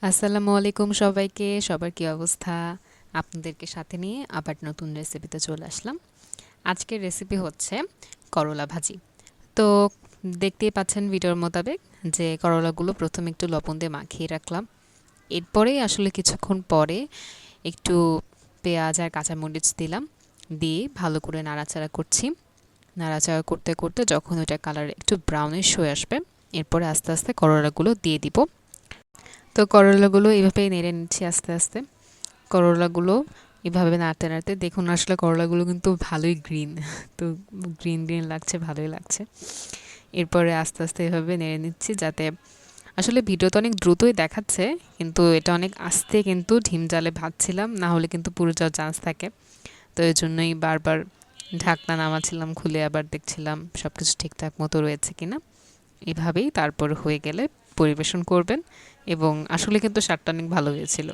আসসালামু আলাইকুম সবাইকে। সবার কি অবস্থা? আপনাদেরকে সাথে নিয়ে আবার নতুন রেসিপিতে চলে আসলাম। আজকের রেসিপি হচ্ছে করলা ভাজি। তো দেখতেই পাচ্ছেন ভিডিওর মোতাবেক যে করলাগুলো প্রথমে একটু লবণ দিয়ে মাখিয়ে রাখলাম। এরপরেই আসলে কিছুক্ষণ পরে একটু পেঁয়াজ আর কাঁচামরিচ দিলাম, দিয়ে ভালো করে নাড়াচাড়া করছি। নাড়াচাড়া করতে করতে যখন ওইটা কালার একটু ব্রাউনিশ হয়ে আসবে, এরপরে আস্তে আস্তে করলাগুলো দিয়ে দিব। তো করলাগুলো এভাবেই নেড়ে নিচ্ছি আস্তে আস্তে। করলাগুলো এভাবে নাড়তে নাড়তে দেখুন, আসলে করলাগুলো কিন্তু ভালোই গ্রিন। তো গ্রিন গ্রিন লাগছে, ভালোই লাগছে। এরপরে আস্তে আস্তে এভাবে নেড়ে নিচ্ছি, যাতে আসলে ভিডিওতে অনেক দ্রুতই দেখাচ্ছে, কিন্তু এটা অনেক আস্তে কিন্তু ঢিম জালে ভাজছিলাম, না হলে কিন্তু পুড়ে যাওয়ার চান্স থাকে। তো এই জন্যই বারবার ঢাকনা নামাচ্ছিলাম, খুলে আবার দেখছিলাম সব কিছু ঠিকঠাক মতো রয়েছে কিনা। এভাবেই তারপর হয়ে গেলে পরিবেশন করবেন, এবং আসলে কিন্তু স্বাদটা অনেক ভালো হয়েছিল।